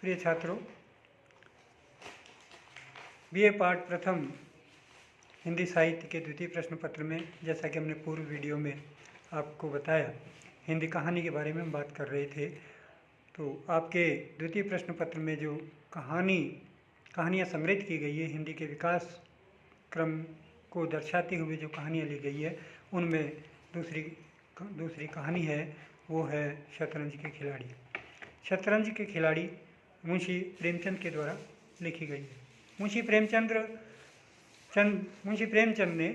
प्रिय छात्रों, बीए पाठ प्रथम हिंदी साहित्य के द्वितीय प्रश्न पत्र में, जैसा कि हमने पूर्व वीडियो में आपको बताया, हिंदी कहानी के बारे में हम बात कर रहे थे। तो आपके द्वितीय प्रश्न पत्र में जो कहानियाँ संग्रहित की गई है, हिंदी के विकास क्रम को दर्शाते हुए जो कहानियाँ ली गई है, उनमें दूसरी कहानी है, वो है शतरंज के खिलाड़ी। शतरंज के खिलाड़ी मुंशी प्रेमचंद के द्वारा लिखी गई है। मुंशी प्रेमचंद ने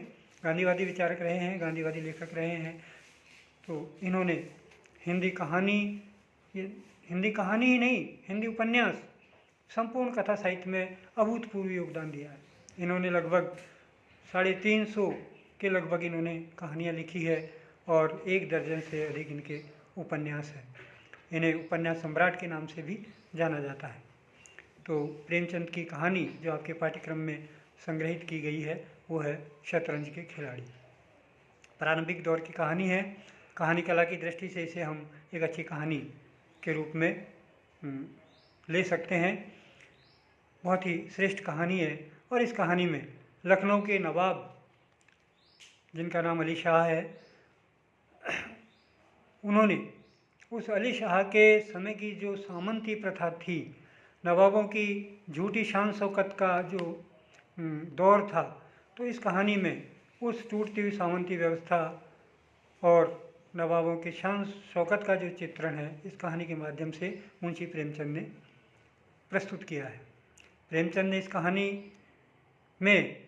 गांधीवादी विचारक रहे हैं, गांधीवादी लेखक रहे हैं। तो इन्होंने हिंदी कहानी ही नहीं, हिंदी उपन्यास, संपूर्ण कथा साहित्य में अभूतपूर्व योगदान दिया है। इन्होंने लगभग 350 के लगभग इन्होंने कहानियाँ लिखी है और 1 दर्जन से अधिक इनके उपन्यास हैं। इन्हें उपन्यास सम्राट के नाम से भी जाना जाता है। तो प्रेमचंद की कहानी जो आपके पाठ्यक्रम में संग्रहित की गई है, वो है शतरंज के खिलाड़ी। प्रारंभिक दौर की कहानी है। कहानी कला की दृष्टि से इसे हम एक अच्छी कहानी के रूप में ले सकते हैं। बहुत ही श्रेष्ठ कहानी है। और इस कहानी में लखनऊ के नवाब, जिनका नाम अली शाह है, उन्होंने उस अली शाह के समय की जो सामंती प्रथा थी, नवाबों की झूठी शान शौकत का जो दौर था, तो इस कहानी में उस टूटती हुई सामंती व्यवस्था और नवाबों के शान शौकत का जो चित्रण है, इस कहानी के माध्यम से मुंशी प्रेमचंद ने प्रस्तुत किया है। प्रेमचंद ने इस कहानी में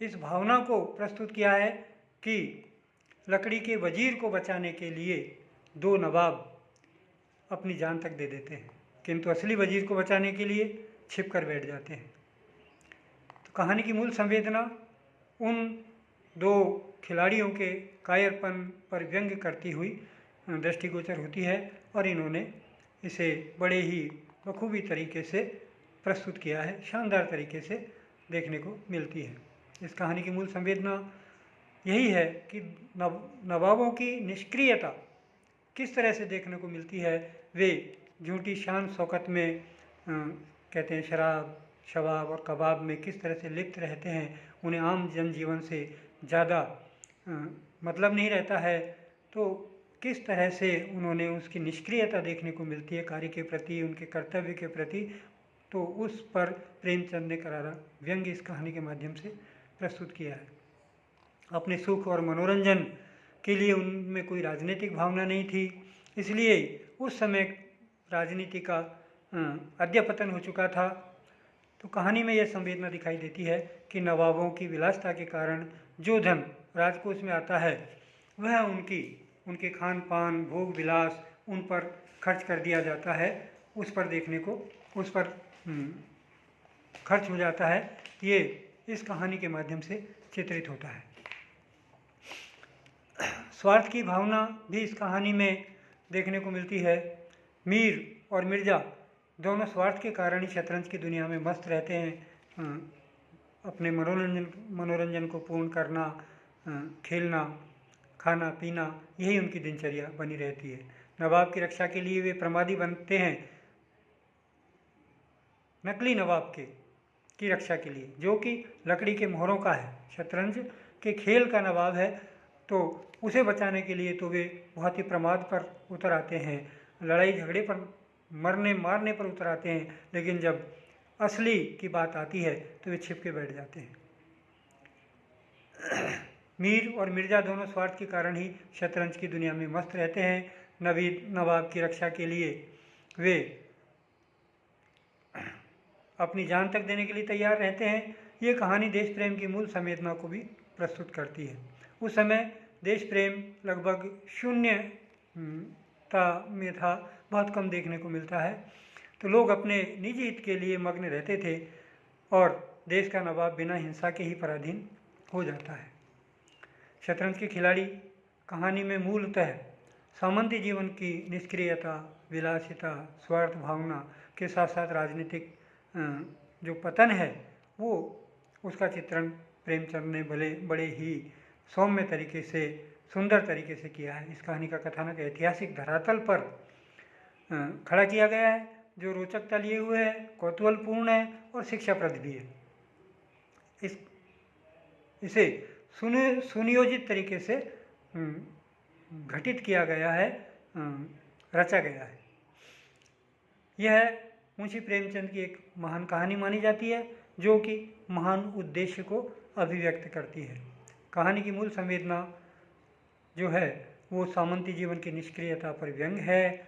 इस भावना को प्रस्तुत किया है कि लकड़ी के वजीर को बचाने के लिए 2 नवाब अपनी जान तक दे देते हैं, किंतु असली वजीर को बचाने के लिए छिप कर बैठ जाते हैं। तो कहानी की मूल संवेदना उन 2 खिलाड़ियों के कायरपन पर व्यंग करती हुई दृष्टिगोचर होती है और इन्होंने इसे बड़े ही बखूबी तरीके से प्रस्तुत किया है, शानदार तरीके से देखने को मिलती है। इस कहानी की मूल संवेदना यही है कि नवाबों की निष्क्रियता किस तरह से देखने को मिलती है। वे झूठी शान शौकत में कहते हैं शराब, शबाब और कबाब में किस तरह से लिप्त रहते हैं। उन्हें आम जनजीवन से ज़्यादा मतलब नहीं रहता है। तो किस तरह से उन्होंने उसकी निष्क्रियता देखने को मिलती है कार्य के प्रति, उनके कर्तव्य के प्रति। तो उस पर प्रेमचंद ने करारा व्यंग्य इस कहानी के माध्यम से प्रस्तुत किया है। अपने सुख और मनोरंजन के लिए उनमें कोई राजनीतिक भावना नहीं थी, इसलिए उस समय राजनीति का अधःपतन हो चुका था। तो कहानी में यह संवेदना दिखाई देती है कि नवाबों की विलासिता के कारण जो धन राजकोष में आता है, वह उनके खान पान, भोग विलास, उन पर खर्च कर दिया जाता है, उस पर खर्च हो जाता है। ये इस कहानी के माध्यम से चित्रित होता है। स्वार्थ की भावना भी इस कहानी में देखने को मिलती है। मीर और मिर्ज़ा दोनों स्वार्थ के कारण ही शतरंज की दुनिया में मस्त रहते हैं। अपने मनोरंजन को पूर्ण करना, खेलना, खाना पीना, यही उनकी दिनचर्या बनी रहती है। नवाब की रक्षा के लिए वे प्रमादी बनते हैं, नकली नवाब की रक्षा के लिए, जो कि लकड़ी के मोहरों का है, शतरंज के खेल का नवाब है। तो उसे बचाने के लिए तो वे बहुत ही प्रमाद पर उतर आते हैं, लड़ाई झगड़े पर, मारने पर उतर आते हैं। लेकिन जब असली की बात आती है तो वे छिप के बैठ जाते हैं। मीर और मिर्ज़ा दोनों स्वार्थ के कारण ही शतरंज की दुनिया में मस्त रहते हैं। नवाब की रक्षा के लिए वे अपनी जान तक देने के लिए तैयार रहते हैं। ये कहानी देश प्रेम की मूल संवेदना को भी प्रस्तुत करती है। उस समय देश प्रेम लगभग शून्यता में था, बहुत कम देखने को मिलता है। तो लोग अपने निजी हित के लिए मग्न रहते थे और देश का नवाब बिना हिंसा के ही पराधीन हो जाता है। शतरंज के खिलाड़ी कहानी में मूलतः सामंती जीवन की निष्क्रियता, विलासिता, स्वार्थ भावना के साथ साथ राजनीतिक जो पतन है, वो उसका चित्रण प्रेमचंद ने बड़े ही सौम्य तरीके से, सुंदर तरीके से किया है। इस कहानी का कथानक ऐतिहासिक धरातल पर खड़ा किया गया है जो रोचकता लिए हुए है, कौतूहलपूर्ण है और शिक्षाप्रद भी है। इसे सुनियोजित तरीके से घटित किया गया है, रचा गया है। यह मुंशी प्रेमचंद की एक महान कहानी मानी जाती है, जो कि महान उद्देश्य को अभिव्यक्त करती है। कहानी की मूल संवेदना जो है वो सामंती जीवन की निष्क्रियता पर व्यंग है,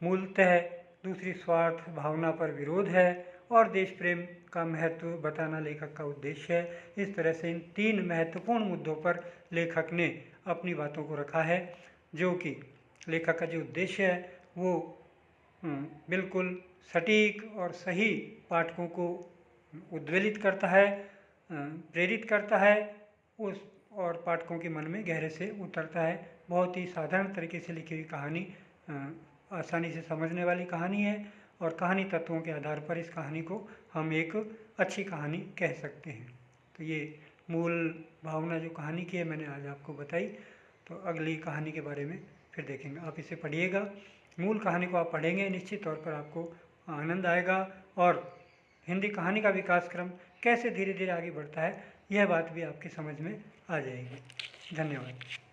मूलतः दूसरी स्वार्थ भावना पर विरोध है और देश प्रेम का महत्व बताना लेखक का उद्देश्य है। इस तरह से इन 3 महत्वपूर्ण मुद्दों पर लेखक ने अपनी बातों को रखा है, जो कि लेखक का जो उद्देश्य है वो बिल्कुल सटीक और सही पाठकों को उद्वेलित करता है, प्रेरित करता है उस और पाठकों के मन में गहरे से उतरता है। बहुत ही साधारण तरीके से लिखी हुई कहानी, आसानी से समझने वाली कहानी है और कहानी तत्वों के आधार पर इस कहानी को हम एक अच्छी कहानी कह सकते हैं। तो ये मूल भावना जो कहानी की है मैंने आज आपको बताई। तो अगली कहानी के बारे में फिर देखेंगे। आप इसे पढ़िएगा, मूल कहानी को आप पढ़ेंगे निश्चित तौर पर आपको आनंद आएगा और हिंदी कहानी का विकास क्रम कैसे धीरे धीरे आगे बढ़ता है यह बात भी आपकी समझ में आ जाएगी। धन्यवाद।